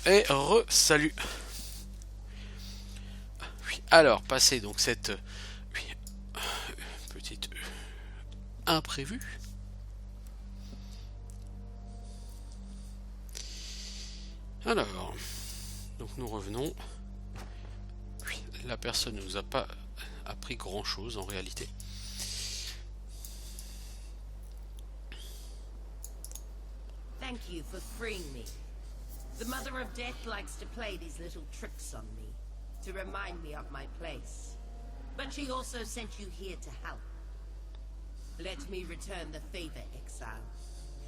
Et re-salut. Oui, alors, passer donc cette oui, petite imprévue. Alors, donc nous revenons. Oui, la personne ne nous a pas appris grand chose en réalité. Thank you for freeing me. The Mother of Death likes to play these little tricks on me, to remind me of my place. But she also sent you here to help. Let me return the favor, exile.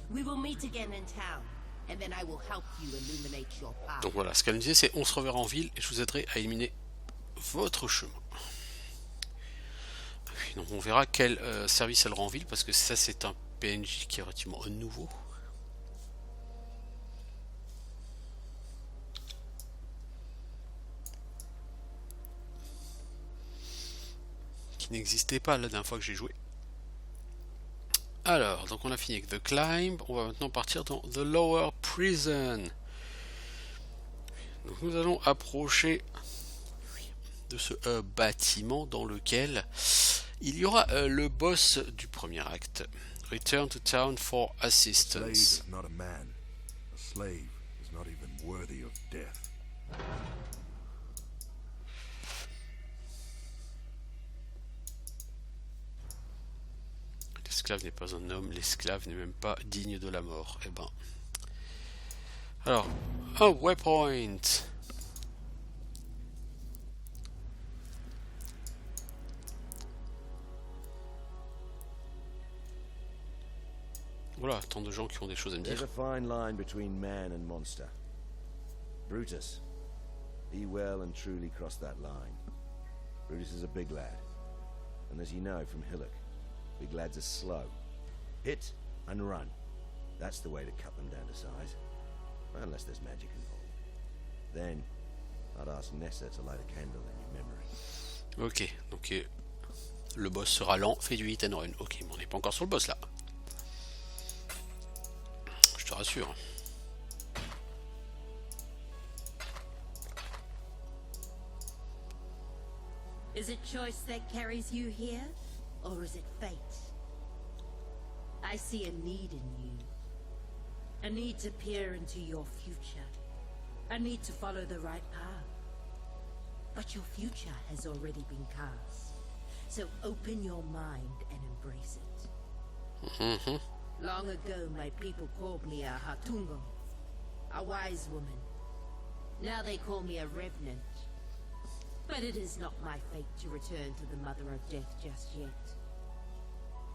We will meet again in town, and then I will help you illuminate your path. Donc voilà, ce qu'elle nous disait, c'est on se reverra en ville et je vous aiderai à éliminer votre chemin. Oui, donc on verra quel service elle rend en ville, parce que ça c'est un PNJ qui est relativement nouveau. Qui n'existait pas la dernière fois que j'ai joué. Alors, donc on a fini avec The Climb, on va maintenant partir dans The Lower Prison. Donc nous allons approcher de ce bâtiment dans lequel il y aura le boss du premier acte. Return to town for assistance. Slave is not a man. A slave is not even worthy of death. L'esclave n'est pas un homme, l'esclave n'est même pas digne de la mort. Eh ben. Alors, un waypoint. Voilà, tant de gens qui ont des choses à me There's dire. a fine line between man and monster. Brutus, he well and truly crossed that line. Brutus is a big lad, and as you know from Hillock, big lads are slow. Hit and run. That's the way to cut them down to size. Unless there's magic involved. Then, I'd ask Nessa to light a candle in your memory. Ok, donc le boss sera lent, fait du hit and run. Ok, mais on n'est pas encore sur le boss là. Je te rassure. Is it choice that carries you here, or is it fate? I see a need in you. A need to peer into your future. A need to follow the right path. But your future has already been cast. So open your mind and embrace it. Long ago, my people called me a Hatungo, a wise woman. Now they call me a revenant. But it is not my fate to return to the Mother of Death just yet.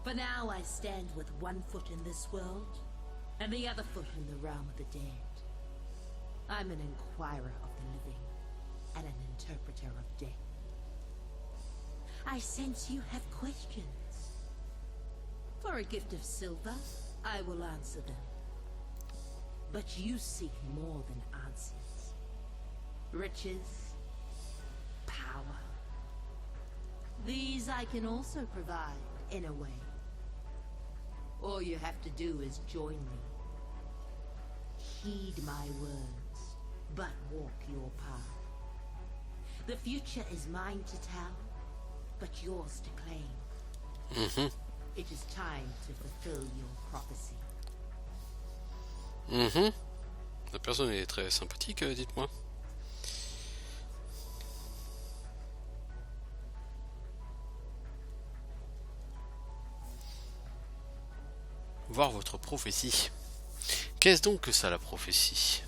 For now I stand with one foot in this world, and the other foot in the realm of the dead. I'm an inquirer of the living, and an interpreter of death. I sense you have questions. For a gift of silver, I will answer them. But you seek more than answers. Riches, power. These I can also provide, in a way. All you have to do is join me. Heed my words, but walk your path. The future is mine to tell, but yours to claim. It is time to fulfill your prophecy. La personne est très sympathique, dites-moi. Voir votre prophétie. Qu'est-ce donc que ça, la prophétie?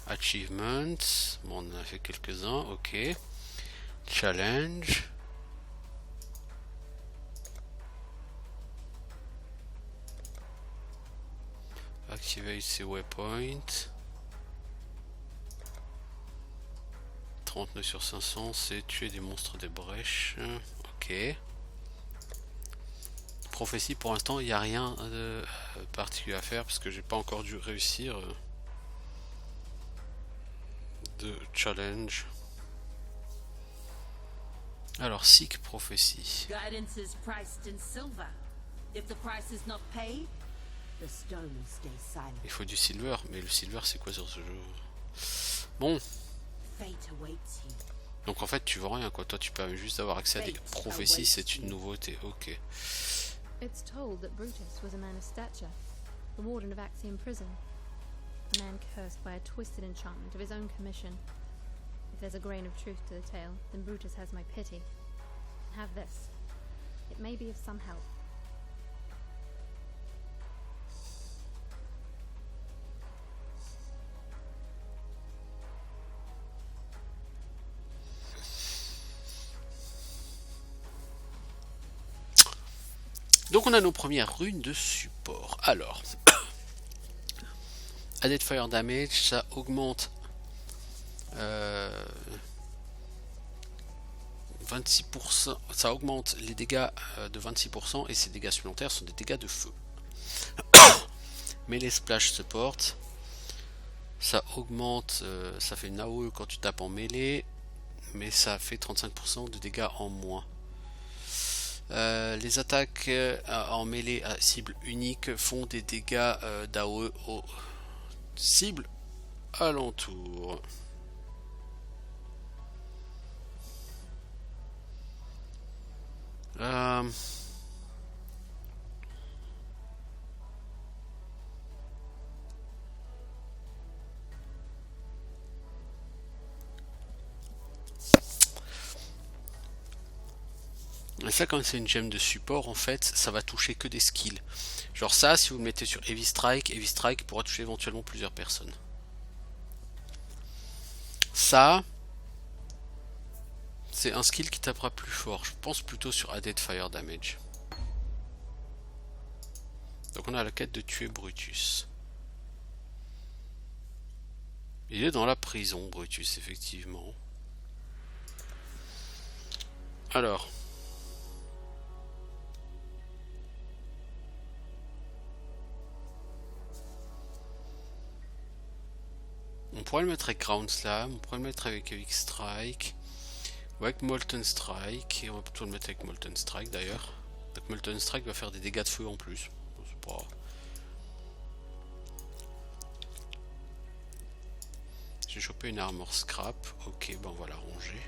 Achievements. Bon, on en a fait quelques-uns, ok. Challenge. Activate ses waypoints. 39 sur 500, c'est tuer des monstres des brèches. Ok. Prophétie, pour l'instant, il n'y a rien de particulier à faire parce que j'ai pas encore dû réussir de challenge. Alors, Seek Prophétie. Guidance is priced in silver. If the price is not paid, The stone stay silent. Il faut du silver, mais le silver c'est quoi sur ce jeu? Bon, Fate awaits you. donc en fait tu vends rien quoi, toi tu permets juste d'avoir accès à des prophéties, c'est une nouveauté, ok. It's told that Brutus was a man of stature, the warden of Axiom Prison, a man cursed by a twisted enchantment of his own commission. If there's a grain of truth to the tale, then Brutus has my pity. Have this. It may be of some help. Donc on a nos premières runes de support. Alors, Added Fire Damage, ça augmente 26%, ça augmente les dégâts de 26% et ces dégâts supplémentaires sont des dégâts de feu. Melee Splash Support, ça augmente, ça fait une AOE quand tu tapes en mêlée, mais ça fait 35% de dégâts en moins. Les attaques en mêlée à cible unique font des dégâts d'AOE aux cibles alentour. Et ça, quand c'est une gemme de support, en fait, ça va toucher que des skills. Genre ça, si vous le mettez sur Heavy Strike pourra toucher éventuellement plusieurs personnes. Ça, c'est un skill qui tapera plus fort. Je pense plutôt sur Added Fire Damage. Donc on a la quête de tuer Brutus. Il est dans la prison, Brutus, effectivement. Alors... on pourrait le mettre avec Ground Slam, on pourrait le mettre avec Heavy Strike, ou avec Molten Strike, et on va plutôt le mettre avec Molten Strike d'ailleurs. Donc Molten Strike va faire des dégâts de feu en plus. C'est pas... J'ai chopé une armor scrap, ok, ben on va la ranger.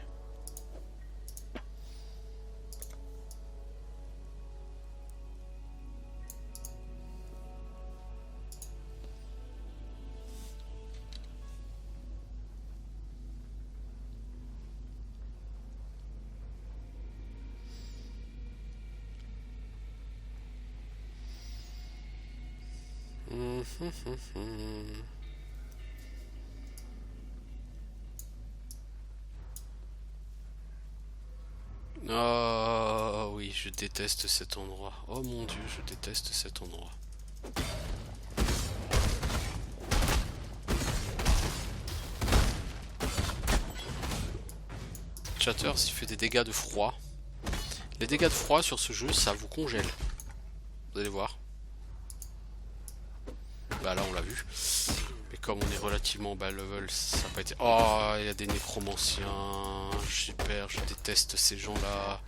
Oh oui, je déteste cet endroit. Oh mon dieu, je déteste cet endroit. Chatters, il fait des dégâts de froid. Les dégâts de froid sur ce jeu, ça vous congèle. Vous allez voir. Bah là on l'a vu. Mais comme on est relativement bas level, ça n'a pas été... Oh, il y a des nécromanciens. Super, je déteste ces gens-là.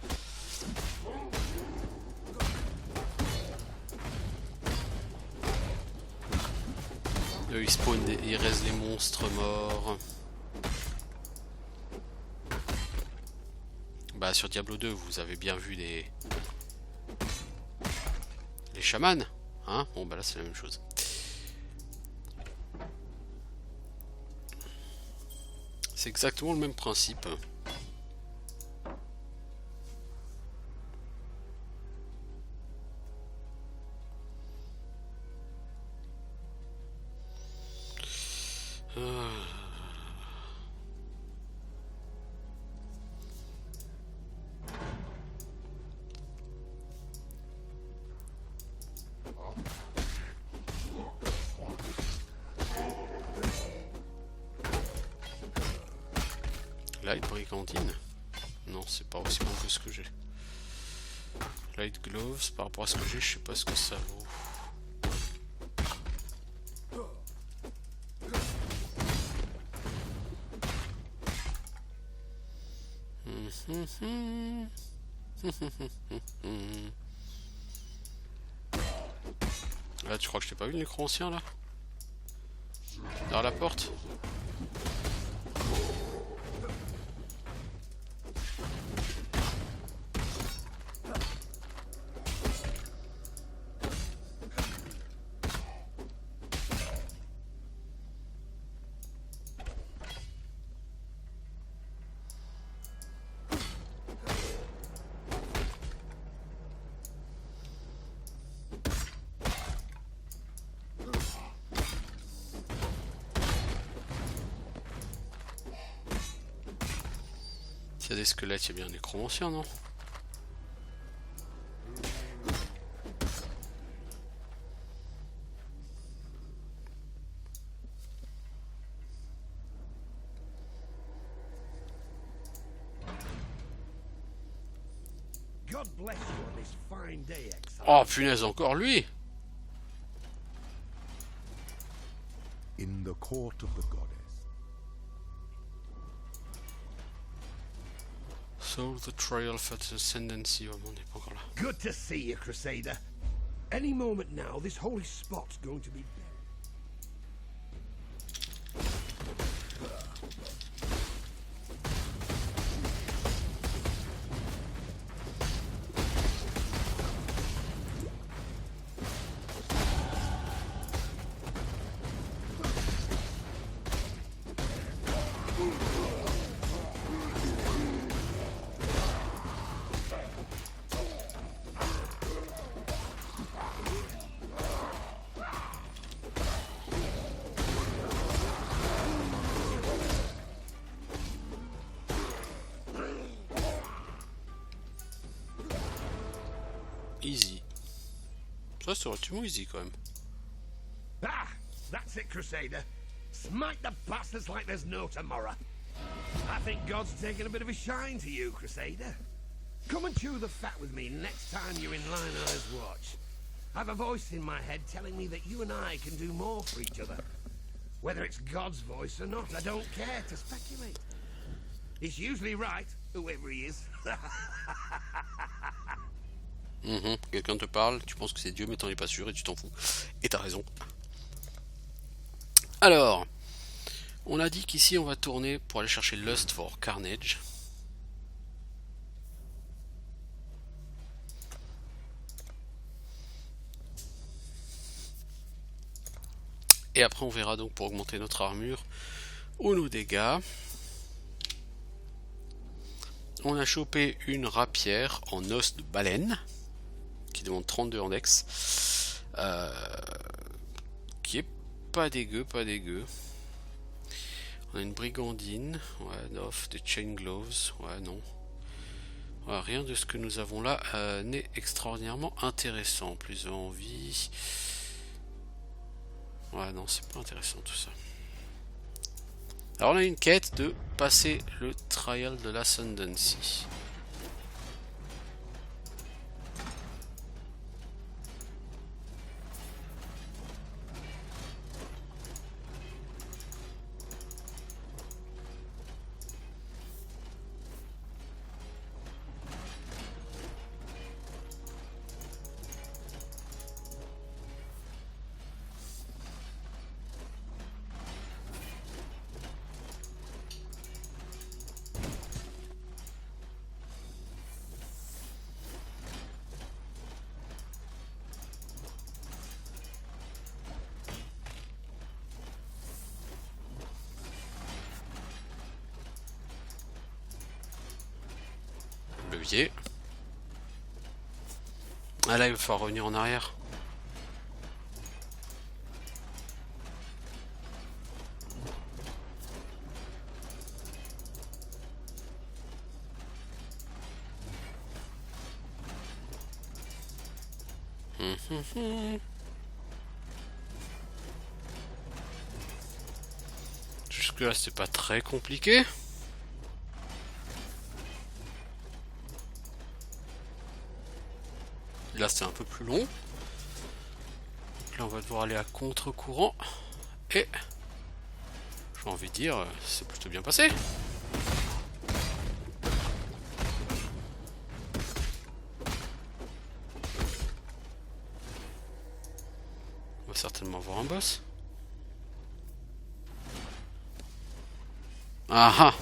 Eux, ils spawnent, ils restent les monstres morts. Bah sur Diablo 2, vous avez bien vu les chamans. Hein, bon bah là c'est la même chose. C'est exactement le même principe. Light Brigandine? Non, c'est pas aussi bon que ce que j'ai. Light Gloves, par rapport à ce que j'ai, je sais pas ce que ça vaut. Là, tu crois que je t'ai pas vu le nécro-ancien là? Derrière la porte? S'il y a des squelettes, il y a bien un nécromancien, non? God bless you on this fine day, exile. Oh punaise, encore lui! In the court of the goddess. So the trial for the ascendancy. Oh, on n'est pas encore là. Good to see you, Crusader. Any moment now, this holy spot's going to be buried. Easy. Ça, c'est relativement easy quand même. Ah, that's it, Crusader. Smite the bastards like there's no tomorrow. I think God's taken a bit of a shine to you, Crusader. Come and chew the fat with me next time you're in Lionel's watch. I've a voice in my head telling me that you and I can do more for each other. Whether it's God's voice or not, I don't care to speculate. He's usually right, whoever he is. Quelqu'un te parle, tu penses que c'est Dieu mais t'en es pas sûr et tu t'en fous. Et t'as raison. Alors, on a dit qu'ici on va tourner pour aller chercher Lust for Carnage. Et après on verra donc pour augmenter notre armure ou nos dégâts. On a chopé une rapière en os de baleine qui demande 32 en dex, qui est pas dégueu, pas dégueu. On a une brigandine, ouais, off, des chain gloves, ouais, non. Ouais, rien de ce que nous avons là n'est extraordinairement intéressant. Plus envie. Ouais, non, c'est pas intéressant tout ça. Alors on a une quête de passer le Trial de l'Ascendancy. Levier. Ah là il va falloir revenir en arrière. Jusque là c'est pas très compliqué. Là c'est un peu plus long. Donc là on va devoir aller à contre-courant. Et j'ai envie de dire, c'est plutôt bien passé. voir un boss. Ah ah.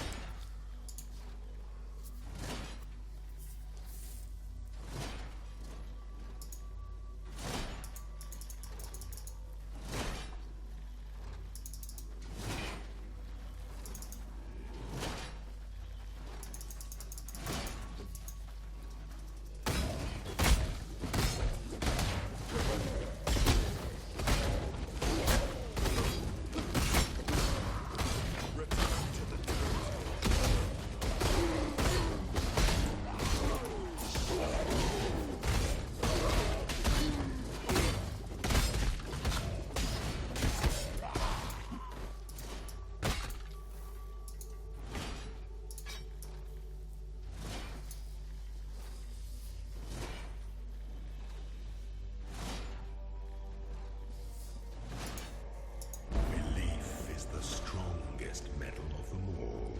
Belief is the strongest metal of them all.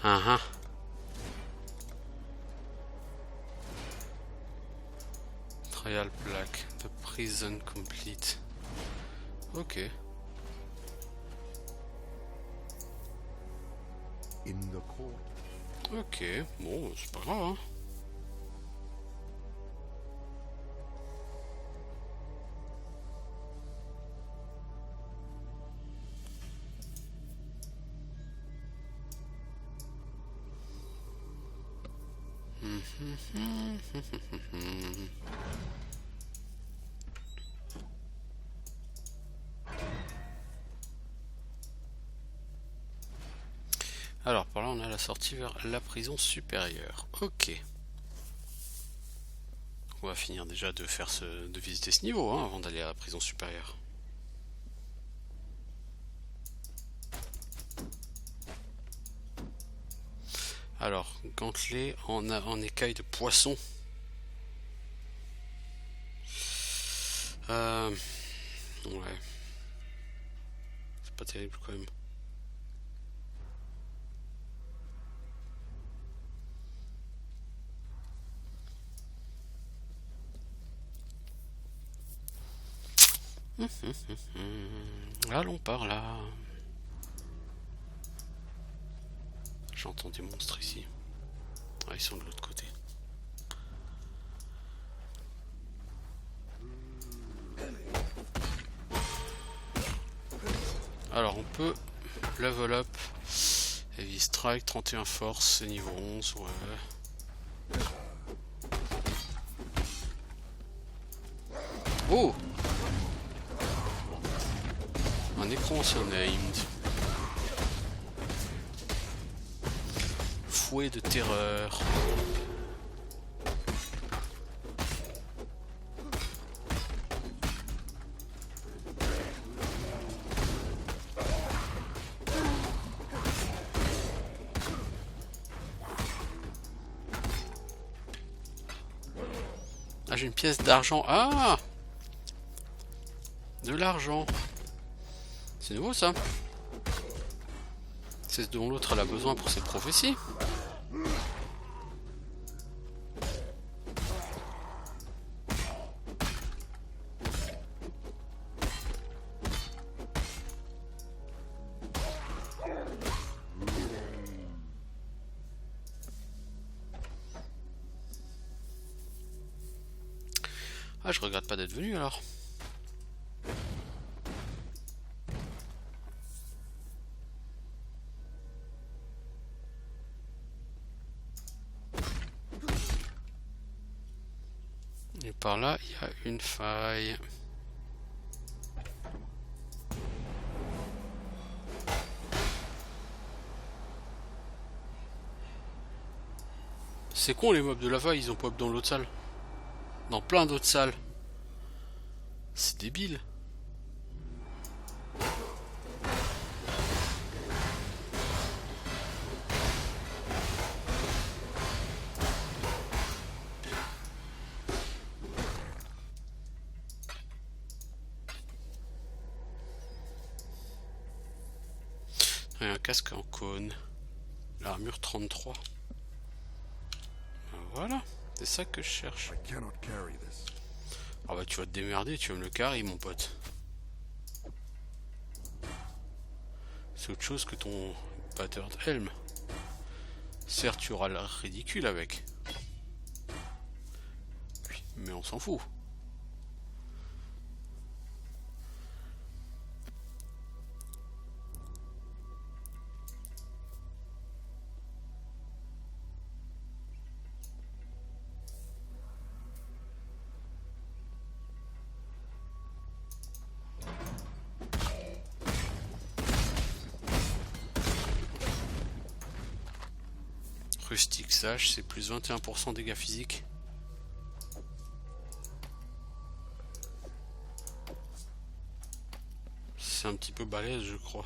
Ah ah. Trial plaque. The prison complete. Ok. In the court. Ok. Bon, c'est pas grave, hein. Alors par là on a la sortie vers la prison supérieure. Ok. On va finir déjà de faire de visiter ce niveau hein, avant d'aller à la prison supérieure. Alors, gantelet en écaille de poisson. Ouais. C'est pas terrible quand même. Allons par là. J'entends des monstres ici. Ah, ils sont de l'autre côté. Alors on peut level up Heavy Strike, 31 force, c'est niveau 11, ouais. Oh! Un écran unnamed. Fouet de terreur. Ah, j'ai une pièce d'argent. Ah! De l'argent. C'est nouveau ça. C'est ce dont l'autre a besoin pour cette prophétie. Ah, je regrette pas d'être venu alors. Et par là, il y a une faille. C'est con les mobs de la faille, ils ont pop dans l'autre salle. Dans plein d'autres salles. C'est débile. Et un casque en cône. L'armure 33. Voilà, c'est ça que je cherche. Ah bah tu vas te démerder, tu vas me le carrer mon pote. C'est autre chose que ton Battered Helm. Certes, tu auras l'air ridicule avec. Oui, mais on s'en fout. Rustic Sash, c'est plus 21% dégâts physiques. C'est un petit peu balèze, je crois.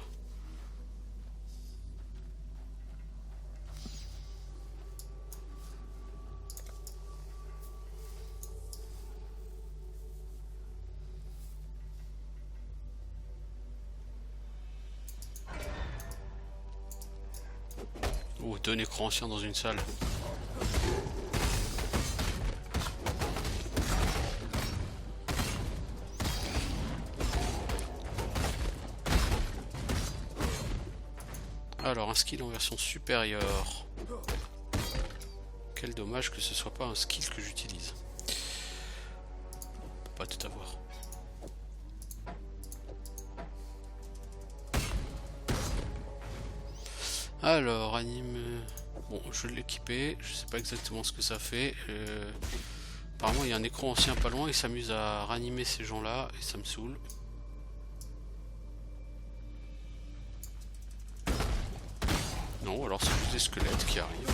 Oh, 2 nécro-anciens dans une salle. Alors, un skill en version supérieure. Quel dommage que ce soit pas un skill que j'utilise. On peut pas tout avoir. Alors, anime... Bon, je l'ai équipé, je sais pas exactement ce que ça fait. Apparemment, il y a un écran ancien pas loin, il s'amuse à ranimer ces gens-là, et ça me saoule. Non, alors c'est juste des squelettes qui arrivent.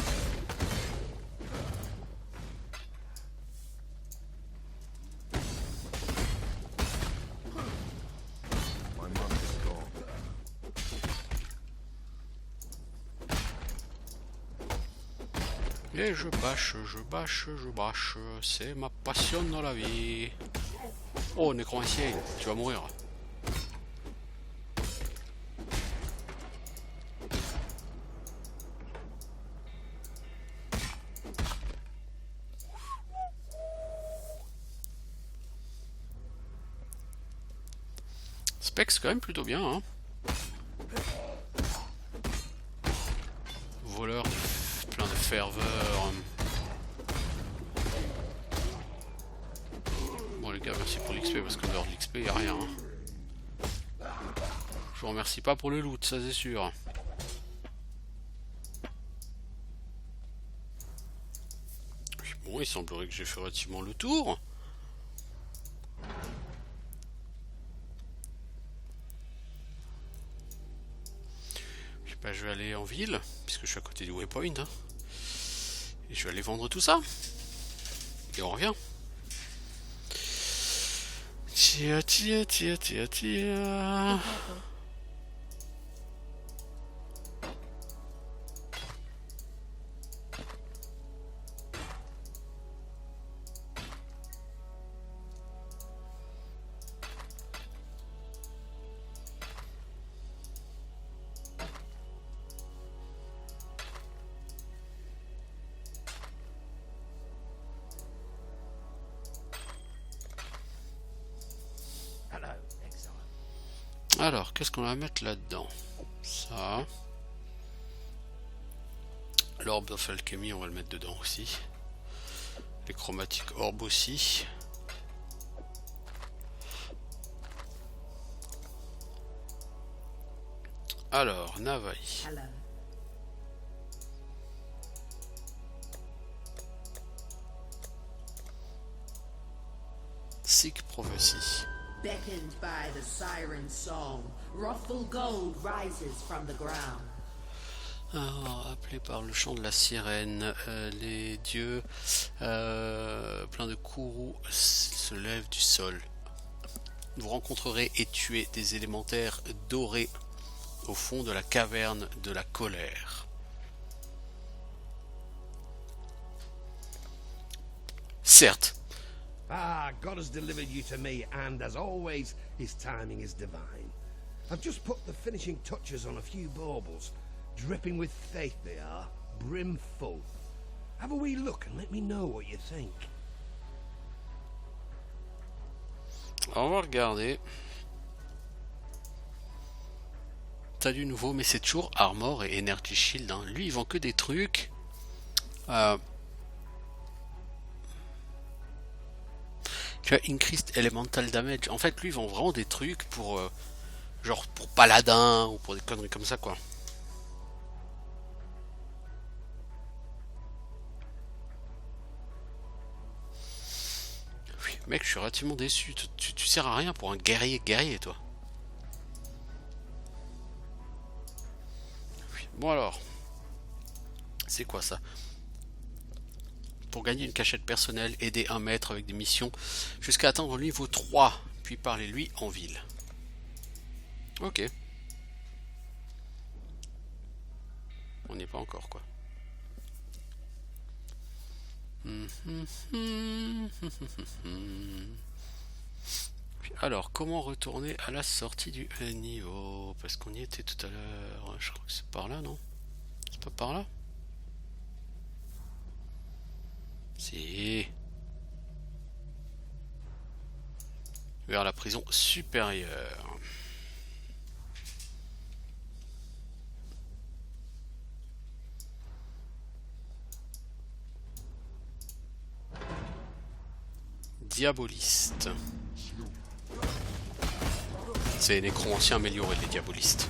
Et je bâche, c'est ma passion dans la vie. Oh, nécromancien, tu vas mourir. Specs quand même plutôt bien, hein. Voleur plein de ferveur. Bon les gars, merci pour l'XP parce que dehors de l'XP y a rien. Hein. Je vous remercie pas pour le loot, ça c'est sûr. Bon, il semblerait que j'ai fait relativement le tour. Bah, je vais aller en ville, puisque je suis à côté du waypoint. Hein. Et je vais aller vendre tout ça. Et on revient. Tia. Alors, qu'est-ce qu'on va mettre là-dedans? Ça. L'orbe of alchemy, on va le mettre dedans aussi. Les chromatiques orbe aussi. Alors, Navaï. Hello. Sick Prophecy. Beckoned by the siren song, wrathful gold rises from the ground. Alors, appelé par le chant de la sirène, les dieux pleins de courroux se lèvent du sol. Vous rencontrerez et tuez des élémentaires dorés au fond de la caverne de la colère. Certes. Ah, God has delivered you to me, and as always, his timing is divine. I've just put the finishing touches on a few baubles. Dripping with faith they are, brim full. Have a wee look and let me know what you think. On va regarder. T'as du nouveau, mais c'est toujours Armor et Energy Shield. Hein. Lui, il vend que des trucs. Tu as Increased Elemental Damage. En fait, lui, il vend vraiment des trucs pour. Genre pour Paladin ou pour des conneries comme ça, quoi. Oui, mec, je suis relativement déçu. Tu sers à rien pour un guerrier, toi. Oui. Bon alors. C'est quoi ça? Pour gagner une cachette personnelle, aider un maître avec des missions jusqu'à atteindre le niveau 3, puis parlez-lui en ville. Ok. On n'y est pas encore, quoi. Alors, comment retourner à la sortie du niveau? Parce qu'on y était tout à l'heure. Je crois que c'est par là, non? C'est pas par là? Si. Vers la prison supérieure. Diaboliste. C'est les nécromanciens améliorés, les diabolistes.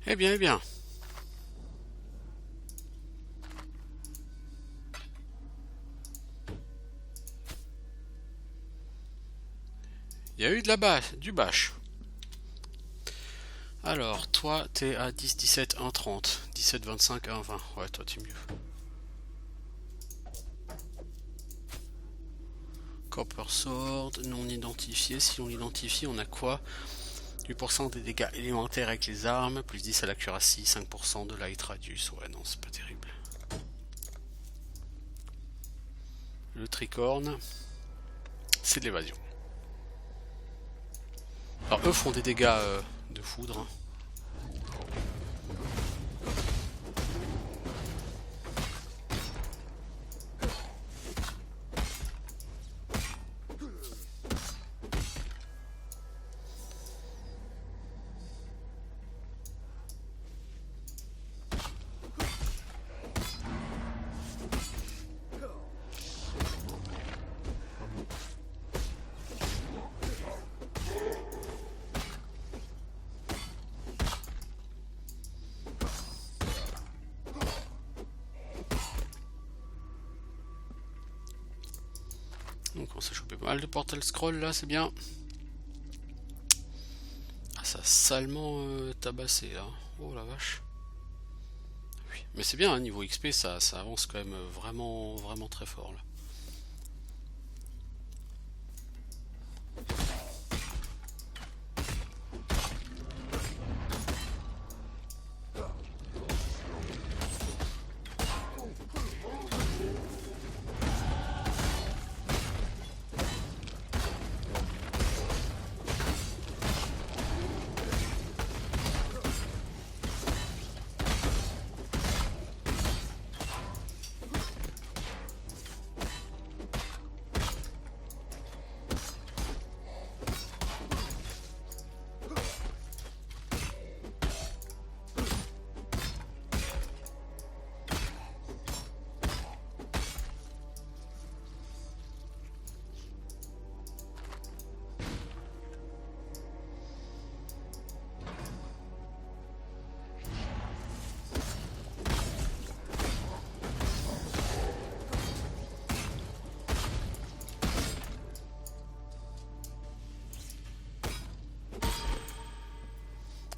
Eh bien, eh bien. Il y a eu de la bâche, du bâche. Alors, toi, t'es à 10, 17, 1, 30. 17, 25, 1, 20. Ouais, toi, t'es mieux. Copper Sword, non identifié. Si on l'identifie, on a quoi? 8% des dégâts élémentaires avec les armes, plus 10 à l'accuracy, 5% de light radius. Ouais, non, c'est pas terrible. Le tricorne, c'est de l'évasion. Alors, eux font des dégâts de foudre. Hein. Donc on s'est chopé pas mal de portal scroll là, c'est bien. Ah, ça a salement tabassé là. Oh la vache. Oui. Mais c'est bien, hein, niveau XP, ça avance quand même vraiment très fort là.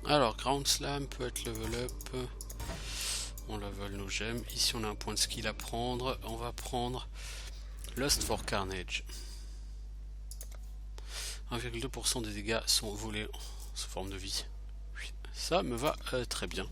Alors, Ground Slam peut être level up. On level nos gemmes. Ici, on a un point de skill à prendre. On va prendre Lust for Carnage. 1,2% des dégâts sont volés sous forme de vie. Oui, ça me va très bien.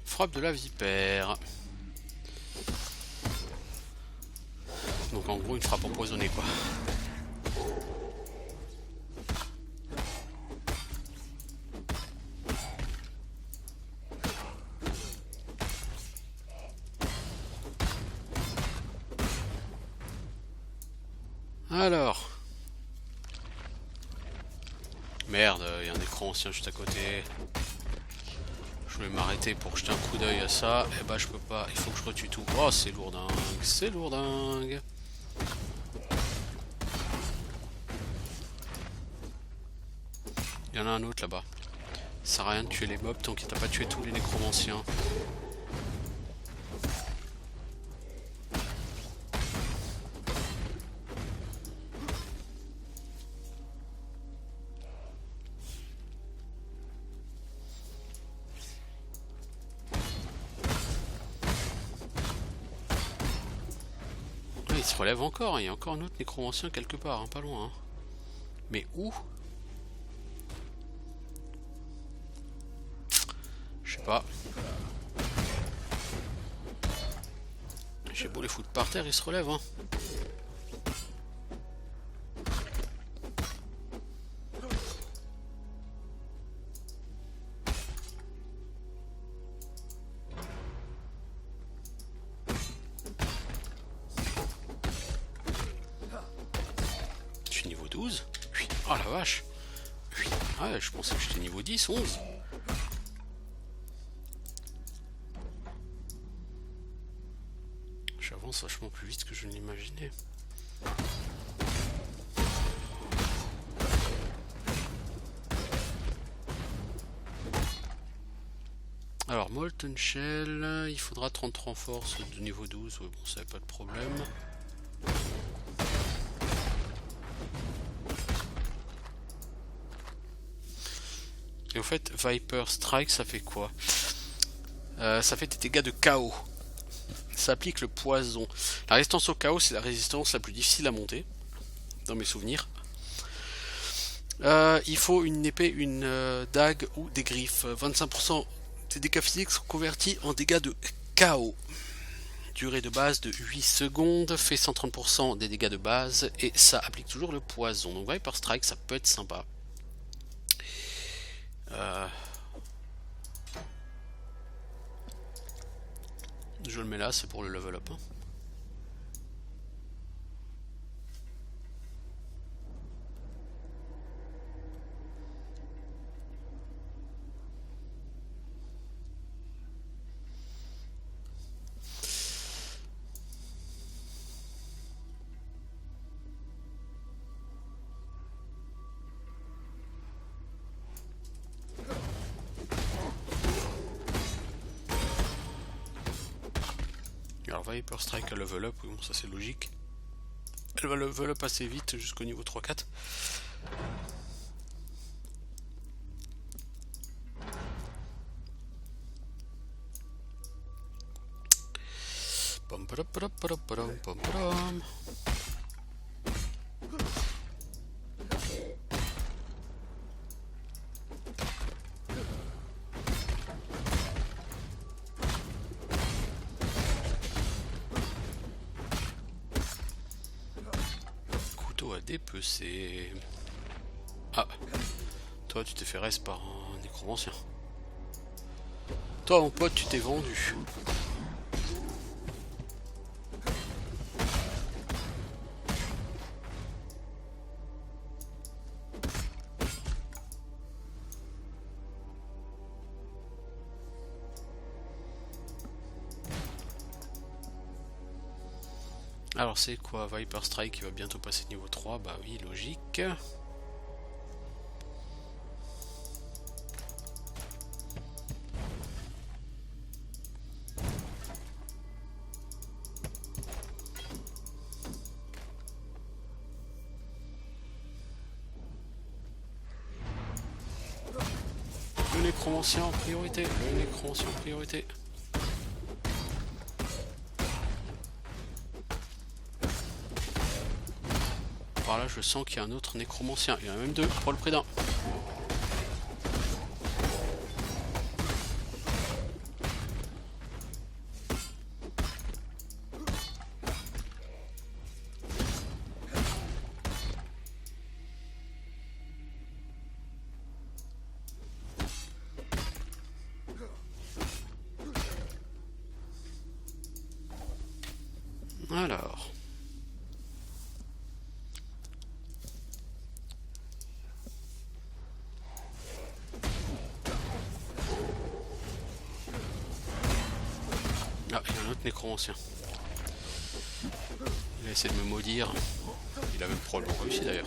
Frappe de la vipère. Donc en gros une frappe empoisonnée quoi. Alors. Merde, il y a un écran ancien juste à côté. Je voulais m'arrêter pour jeter un coup d'œil à ça. Et bah je peux pas, il faut que je retue tout. Oh c'est lourdingue, c'est lourdingue. Il y en a un autre là-bas. Ça sert à rien de tuer les mobs tant qu'il t'a pas tué tous les nécromanciens. Il se relève encore, il y a encore un autre nécromancien quelque part, hein, pas loin. Hein. Mais où? Je sais pas. J'ai beau les foutre par terre, ils se relèvent. Hein. Niveau 12. Oh la vache. Ah, je pensais que j'étais niveau 10, 11. J'avance vachement plus vite que je ne l'imaginais. Alors, Molten Shell, il faudra 33 force de niveau 12. Ouais, bon, ça n'a pas de problème. Et au fait, Viper Strike, ça fait quoi? Ça fait des dégâts de chaos. Ça applique le poison. La résistance au chaos, c'est la résistance la plus difficile à monter, dans mes souvenirs. Il faut une épée, une dague ou des griffes. 25% des dégâts physiques sont convertis en dégâts de chaos. Durée de base de 8 secondes, fait 130% des dégâts de base, et ça applique toujours le poison. Donc Viper Strike, ça peut être sympa. Je le mets là, c'est pour le level up. Hein. Alors Viper Strike à level up, oui, bon, ça c'est logique. Elle va level up assez vite jusqu'au niveau 3-4. Couteau à dépecer. Ah, toi tu t'es fait reste par un nécromancien. Toi mon pote tu t'es vendu. Alors c'est quoi? Viper Strike qui va bientôt passer niveau 3, bah oui, logique. Le nécromancien en priorité. Le nécromancien en priorité. Par là, je sens qu'il y a un autre nécromancien. Il y en a même deux pour le prix d'un. Alors. Ah, il y a un autre nécromancien. Il a essayé de me maudire. Il a même probablement réussi d'ailleurs.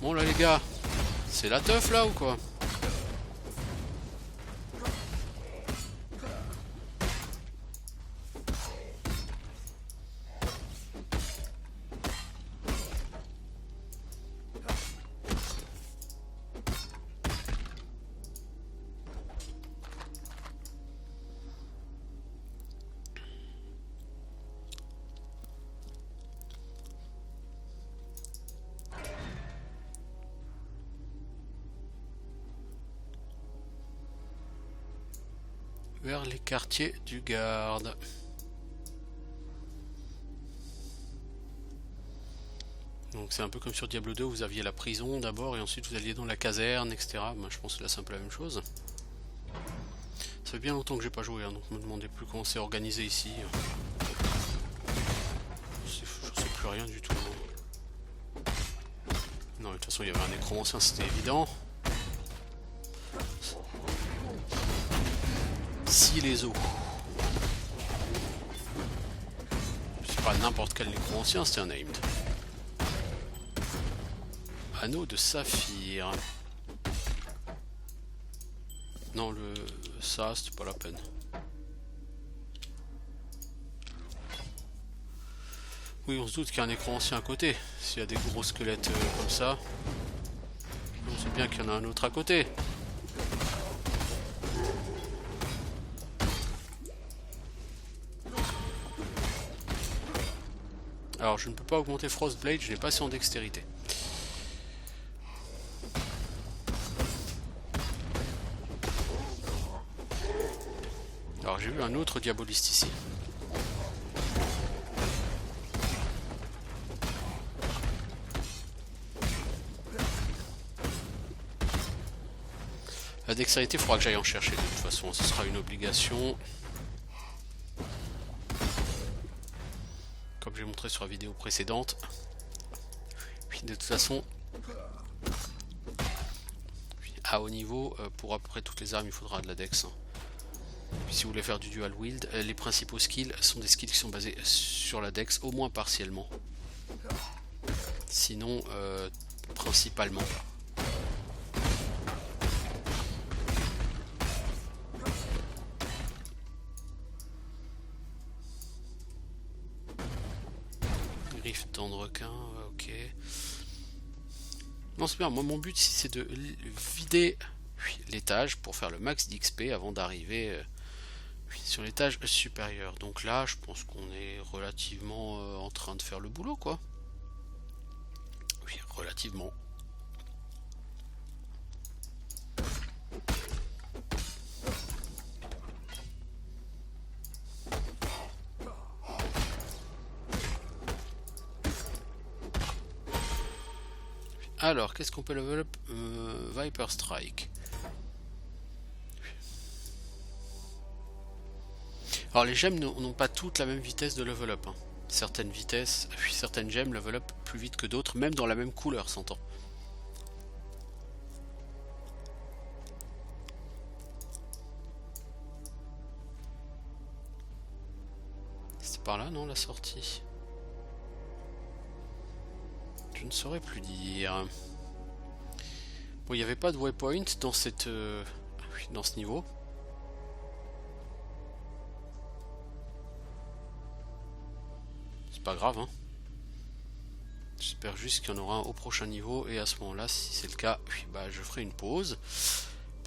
Bon là les gars, c'est la teuf là ou quoi? Vers les quartiers du garde. Donc c'est un peu comme sur Diablo 2, vous aviez la prison d'abord et ensuite vous alliez dans la caserne, etc. Moi je pense que là c'est un peu la même chose. Ça fait bien longtemps que j'ai pas joué, hein, donc je me demandais plus comment c'est organisé ici. Je sais plus rien du tout. Non, de toute façon il y avait un nécromancien, c'était évident. Si les eaux. C'est pas n'importe quel nécromancien, c'était un named. Anneau de saphir. Non, ça, c'était pas la peine. Oui, on se doute qu'il y a un nécromancien à côté. S'il y a des gros squelettes comme ça, on sait bien qu'il y en a un autre à côté. Alors je ne peux pas augmenter Frostblade, je n'ai pas assez en dextérité. Alors j'ai vu un autre diaboliste ici. La dextérité, il faudra que j'aille en chercher de toute façon, ce sera une obligation. Comme j'ai montré sur la vidéo précédente. Puis de toute façon, à haut niveau, pour à peu près toutes les armes, il faudra de la dex. Puis si vous voulez faire du dual wield, les principaux skills sont des skills qui sont basés sur la dex, au moins partiellement. Sinon, principalement. Griffe dents de requin, ok. Non, c'est bien, moi mon but ici c'est de vider l'étage pour faire le max d'XP avant d'arriver sur l'étage supérieur. Donc là, je pense qu'on est relativement en train de faire le boulot, quoi. Oui, relativement. Alors, qu'est-ce qu'on peut level up? Viper Strike. Alors, les gemmes n'ont pas toutes la même vitesse de level up. Hein. Certaines gemmes level up plus vite que d'autres, même dans la même couleur, s'entend. C'est par là, non, la sortie? Je ne saurais plus dire. Bon, il n'y avait pas de waypoint dans cette dans ce niveau. C'est pas grave, hein. J'espère juste qu'il y en aura un au prochain niveau et à ce moment-là, si c'est le cas, bah je ferai une pause.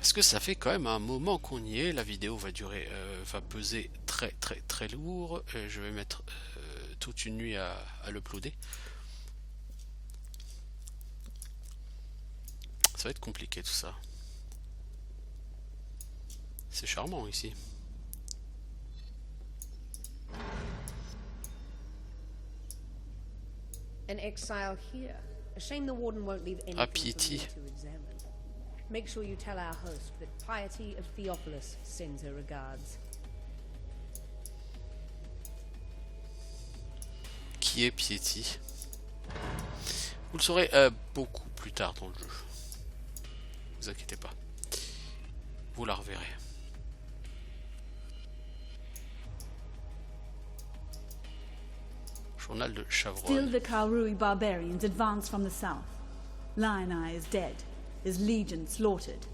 Parce que ça fait quand même un moment qu'on y est. La vidéo va durer, va peser très lourd. Je vais mettre toute une nuit à l'uploader. Ça va être compliqué tout ça. C'est charmant ici. An exile here. A shame the warden won't leave anything for Piety. me to examine. Make sure you tell our host that Piety of Theophilus sends her regards. Qui est Piety? Vous le saurez beaucoup plus tard dans le jeu. Ne vous inquiétez pas. Vous la reverrez. Journal de Still Chavron. the Karui barbarians advance from the south. Lioneye is dead, his legion slaughtered.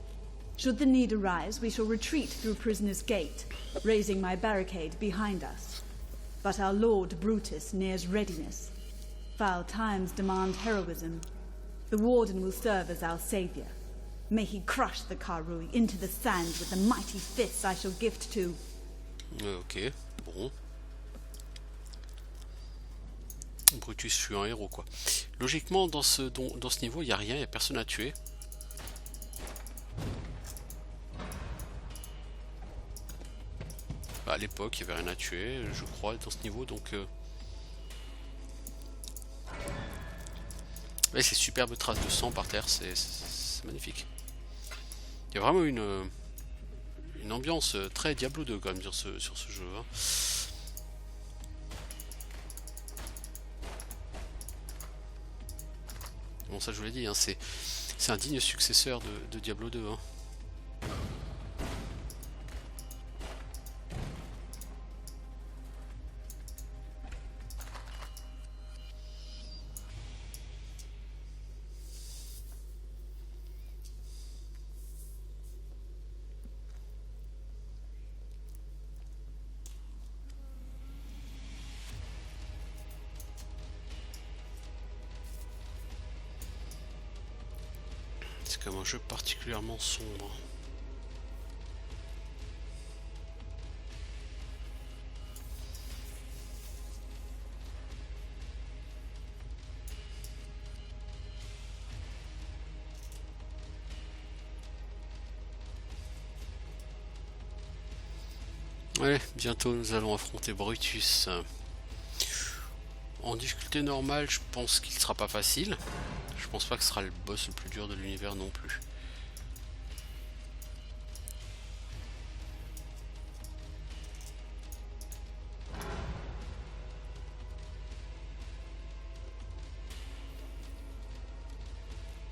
Should the need arise, we shall retreat through Prisoner's Gate, raising my barricade behind us. But our lord Brutus nears readiness. Foul times demand heroism. The warden will serve as our savior. May he crush the Karui into the sand with the mighty fists I shall gift to... Ok, bon. Brutus fut un héros quoi. Logiquement dans ce niveau il n'y a rien, il n'y a personne à tuer. Bah, à l'époque il n'y avait rien à tuer je crois dans ce niveau donc... Ouais, ces superbes traces de sang par terre, c'est magnifique. Il y a vraiment une ambiance très Diablo 2 quand même sur ce jeu. Hein. Bon ça je vous l'ai dit, hein, c'est un digne successeur de Diablo 2. Hein. C'est comme un jeu particulièrement sombre. Ouais, bientôt nous allons affronter Brutus. En difficulté normale, je pense qu'il sera pas facile. Je pense pas que ce sera le boss le plus dur de l'univers non plus.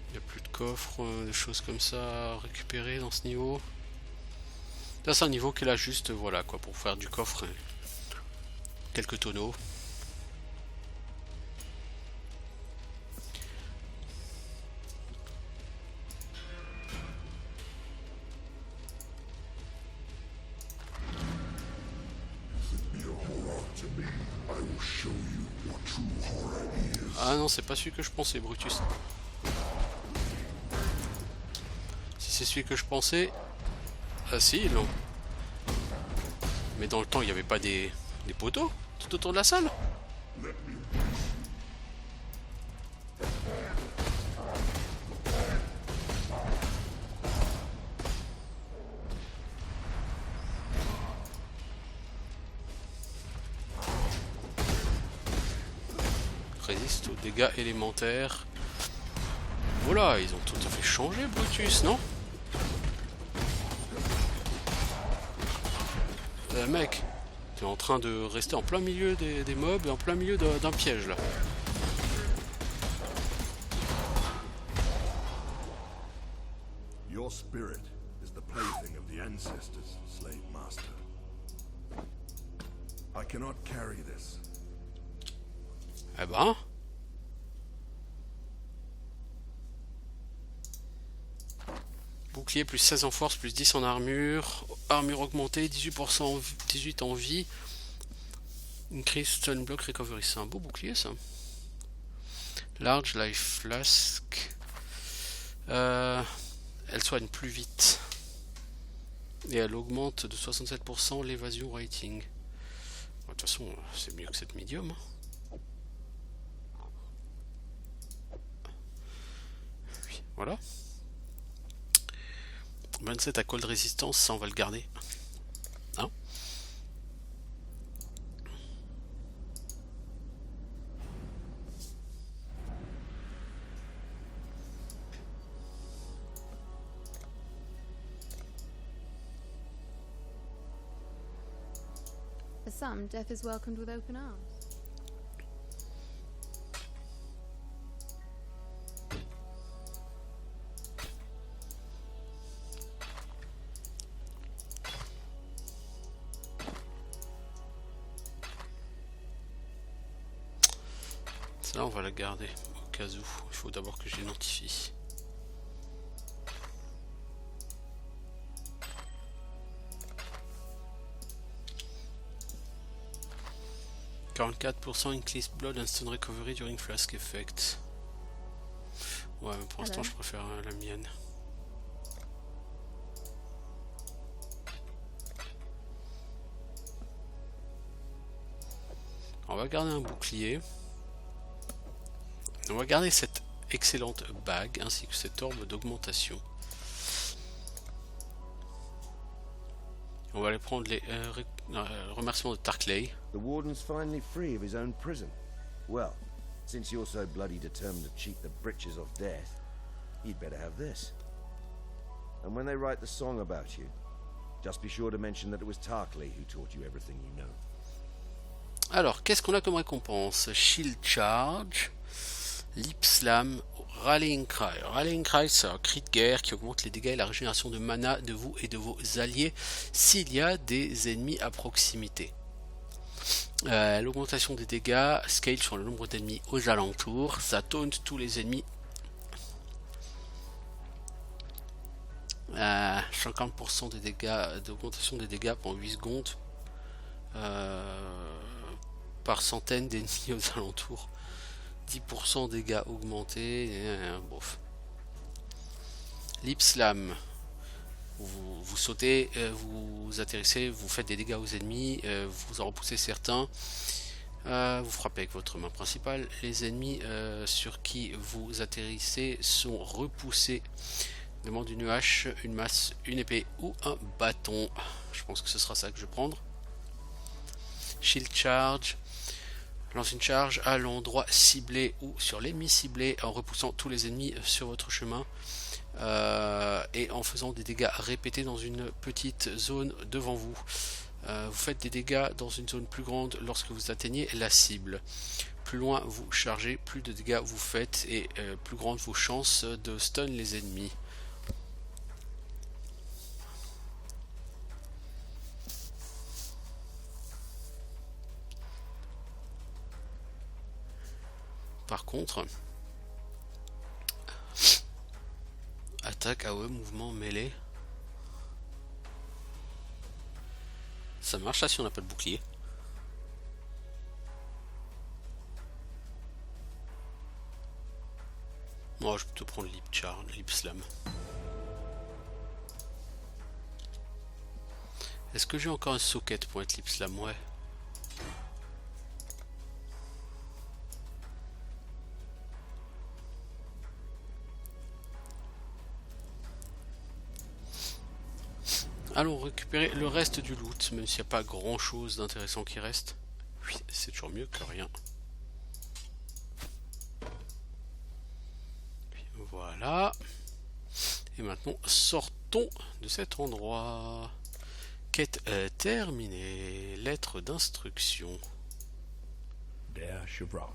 Il n'y a plus de coffres, des choses comme ça à récupérer dans ce niveau. Là c'est un niveau qui est là juste voilà quoi pour faire du coffre et quelques tonneaux. Ah non, c'est pas celui que je pensais, Brutus. Si c'est celui que je pensais... Ah si, non. Mais dans le temps, il n'y avait pas des poteaux tout autour de la salle? Résiste aux dégâts élémentaires. Voilà, ils ont tout à fait changé, Brutus, non? Mec, t'es en train de rester en plein milieu des mobs et en plein milieu d'un piège là. Your spirit is the plaything of the ancestors, slave master. I cannot carry this. Eh ben... Bouclier plus 16 en force, plus 10 en armure. Armure augmentée, 18%, 18 en vie. Increase stun block recovery. C'est un beau bouclier ça. Large life flask. Elle soigne plus vite. Et elle augmente de 67% l'évasion rating. De toute façon, c'est mieux que cette médium. Oui, voilà. 27 à cold résistance, ça on va le garder. Hein? For some, death is welcomed with open arms. Celle-là, on va la garder au cas où. Il faut d'abord que je l'identifie. « 44% increased blood instant recovery during flask effect. » Ouais, mais pour l'instant, je préfère la mienne. On va garder un bouclier. On va garder cette excellente bague ainsi que cette orbe d'augmentation. On va aller prendre les remerciements de Tarkley. The warden's finally free of his own prison. Well, since you're so bloody determined to cheat the britches of death, you'd better have this. And when they write the song about you, just be sure to mention that it was Tarkley who taught you everything you know. Alors, qu'est-ce qu'on a comme récompense? Shield Charge, Lip Slam, Rallying Cry. Rallying Cry, c'est un cri de guerre qui augmente les dégâts et la régénération de mana de vous et de vos alliés s'il y a des ennemis à proximité. L'augmentation des dégâts scale sur le nombre d'ennemis aux alentours. Ça taunt tous les ennemis. 50% des dégâts, d'augmentation des dégâts pendant 8 secondes. Par centaines d'ennemis aux alentours. 10% dégâts augmentés. Bof. Lip Slam. Vous sautez, vous atterrissez, vous faites des dégâts aux ennemis, vous en repoussez certains. Vous frappez avec votre main principale. Les ennemis sur qui vous atterrissez sont repoussés. Demande une hache, une masse, une épée ou un bâton. Je pense que ce sera ça que je vais prendre. Shield Charge. Lance une charge à l'endroit ciblé ou sur l'ennemi ciblé en repoussant tous les ennemis sur votre chemin et en faisant des dégâts répétés dans une petite zone devant vous. Vous faites des dégâts dans une zone plus grande lorsque vous atteignez la cible. Plus loin vous chargez, plus de dégâts vous faites et plus grandes vos chances de stun les ennemis. Par contre, attaque, AOE, mouvement, mêlée. Ça marche ça si on n'a pas de bouclier. Moi, je vais plutôt prendre Lip Charge, Lip Slam. Est-ce que j'ai encore un socket pour être Lip Slam? Ouais. Allons récupérer le reste du loot, même s'il n'y a pas grand chose d'intéressant qui reste. Oui, c'est toujours mieux que rien. Voilà. Et maintenant, sortons de cet endroit. Quête terminée. Lettre d'instruction. Dear Chevron,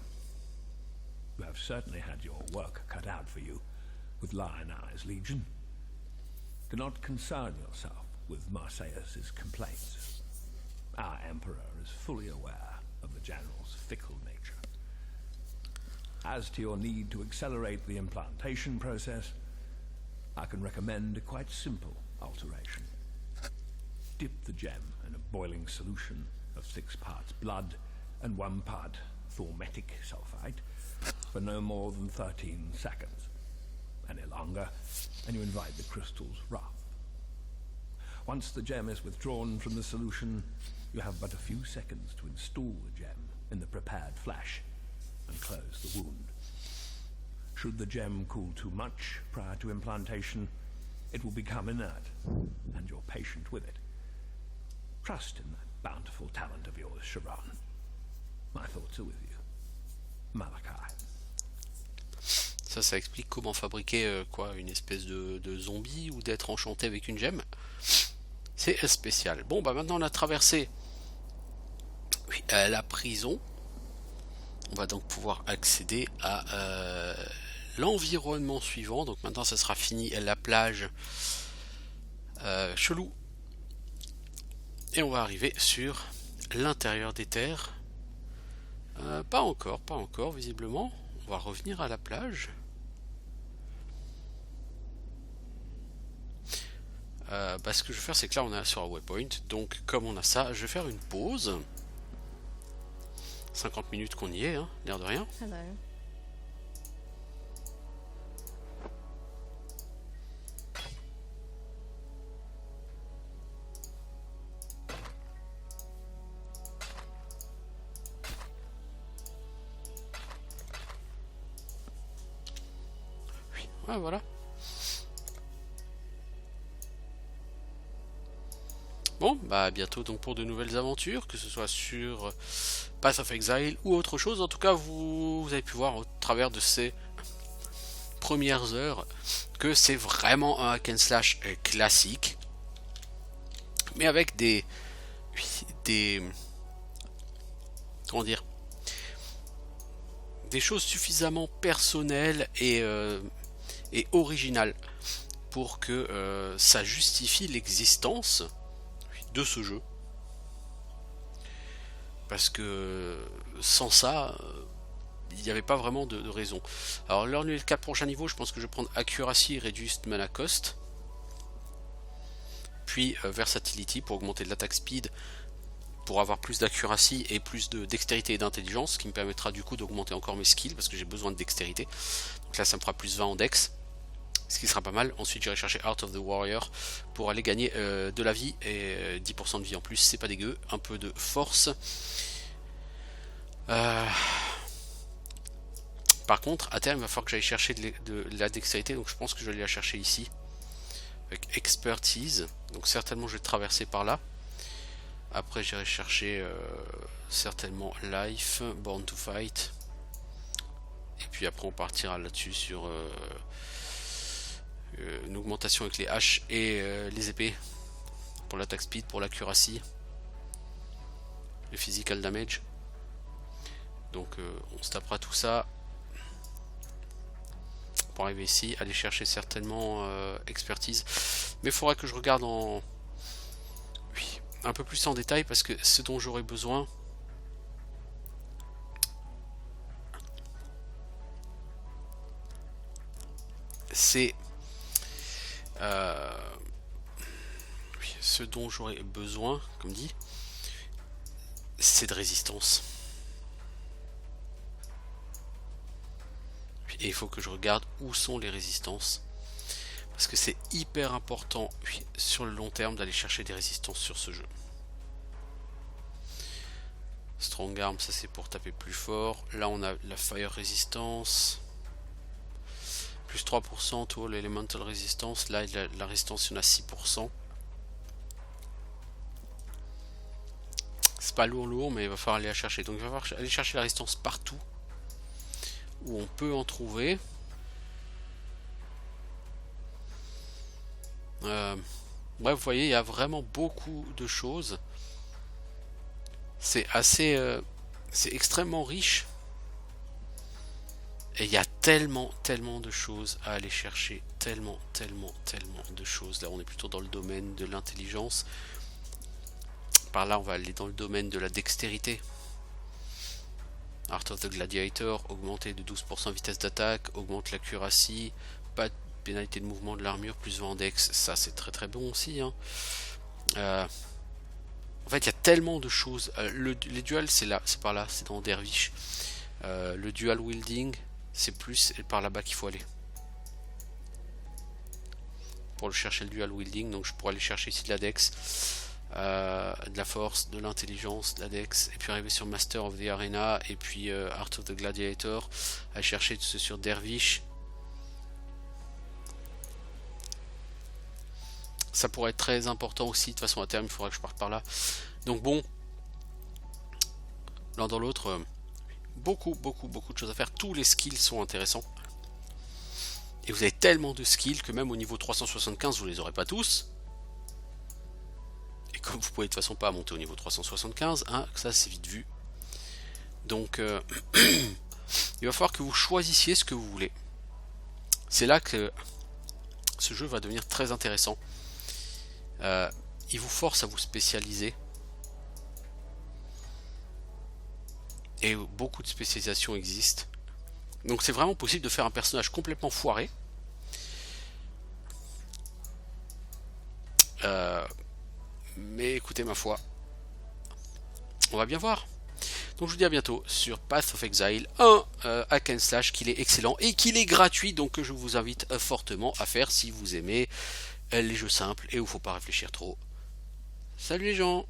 you have certainly had your work cut out for you with Lionized Legion. Do not concern yourself with Marseilles' complaints. Our Emperor is fully aware of the General's fickle nature. As to your need to accelerate the implantation process, I can recommend a quite simple alteration. Dip the gem in a boiling solution of 6 parts blood and 1 part thormetic sulfite for no more than 13 seconds. Any longer, and you invite the crystal's wrath. Once the gem is withdrawn from the solution, you have but a few seconds to install the gem in the prepared flash and close the wound. Should the gem cool too much prior to implantation, it will become inert, and you're patient with it. Trust in that bountiful talent of yours, Sharon. My thoughts are with you. Malachi. Ça explique comment fabriquer une espèce de zombie ou d'être enchanté avec une gemme. C'est spécial. Bon, bah maintenant on a traversé la prison. On va donc pouvoir accéder à l'environnement suivant. Donc maintenant ça sera fini la plage chelou. Et on va arriver sur l'intérieur des terres. Pas encore visiblement. On va revenir à la plage. Ce que je vais faire, c'est que là on est sur un waypoint. Donc comme on a ça, je vais faire une pause. 50 minutes qu'on y est, hein, l'air de rien. Hello. Ouais, voilà. Bon, bah à bientôt donc pour de nouvelles aventures, que ce soit sur Path of Exile ou autre chose. En tout cas, vous avez pu voir au travers de ces premières heures que c'est vraiment un hack and slash classique, mais avec des comment dire, des choses suffisamment personnelles et originales pour que ça justifie l'existence de ce jeu. Parce que sans ça, il n'y avait pas vraiment de raison. Alors là on est le 4 prochains niveaux, je pense que je vais prendre Accuracy, Reduced Mana Cost, puis Versatility pour augmenter l'attaque speed, pour avoir plus d'accuracy et plus de dextérité et d'intelligence, ce qui me permettra du coup d'augmenter encore mes skills, parce que j'ai besoin de dextérité. Donc là ça me fera plus 20 en dex, ce qui sera pas mal. Ensuite j'irai chercher Heart of the Warrior pour aller gagner de la vie et 10% de vie en plus, c'est pas dégueu. Un peu de force. Par contre à terme il va falloir que j'aille chercher de la dextérité, donc je pense que je vais aller la chercher ici avec Expertise. Donc certainement je vais traverser par là. Après j'irai chercher certainement Life, Born to Fight, et puis après on partira là-dessus sur une augmentation avec les haches et les épées pour l'attaque speed, pour l'accuracy, le physical damage. Donc on se tapera tout ça pour arriver ici, aller chercher certainement expertise, mais il faudra que je regarde un peu plus en détail, parce que ce dont j'aurais besoin, c'est comme dit, c'est de résistance. Et il faut que je regarde où sont les résistances, parce que c'est hyper important sur le long terme d'aller chercher des résistances sur ce jeu. Strong Arm, ça c'est pour taper plus fort. Là on a la Fire Resistance, plus 3%, tout l'Elemental Resistance. Là la résistance il y en a 6%. C'est pas lourd, mais il va falloir aller la chercher. Donc il va falloir aller chercher la résistance partout où on peut en trouver. Bref, vous voyez, il y a vraiment beaucoup de choses. C'est assez, c'est extrêmement riche. Et il y a tellement de choses à aller chercher. Tellement de choses. Là, on est plutôt dans le domaine de l'intelligence. Par là, on va aller dans le domaine de la dextérité. Art of the Gladiator, augmenter de 12% vitesse d'attaque, augmente l'accuracy, pas de pénalité de mouvement de l'armure, plus 20 en dex, ça c'est très bon aussi, hein. En fait il y a tellement de choses. Les duels c'est là, c'est par là, c'est dans Dervish. Le dual wielding c'est plus par là-bas qu'il faut aller pour le chercher le dual wielding, donc je pourrais aller chercher ici de la dex, de la force, de l'intelligence, de la dex, et puis arriver sur Master of the Arena, et puis Art of the Gladiator, aller chercher tout ce sur Dervish. Ça pourrait être très important aussi, de toute façon à terme il faudra que je parte par là. Donc bon, l'un dans l'autre, beaucoup de choses à faire, tous les skills sont intéressants. Et vous avez tellement de skills que même au niveau 375 vous les aurez pas tous. Et comme vous pouvez de toute façon pas monter au niveau 375, hein, ça c'est vite vu. Donc il va falloir que vous choisissiez ce que vous voulez. C'est là que ce jeu va devenir très intéressant. Il vous force à vous spécialiser. Et beaucoup de spécialisations existent. Donc c'est vraiment possible de faire un personnage complètement foiré. Mais écoutez ma foi, on va bien voir. Donc je vous dis à bientôt sur Path of Exile, un hack and slash qu'il est excellent et qu'il est gratuit, donc je vous invite fortement à faire si vous aimez les jeux simples et où il ne faut pas réfléchir trop. Salut les gens!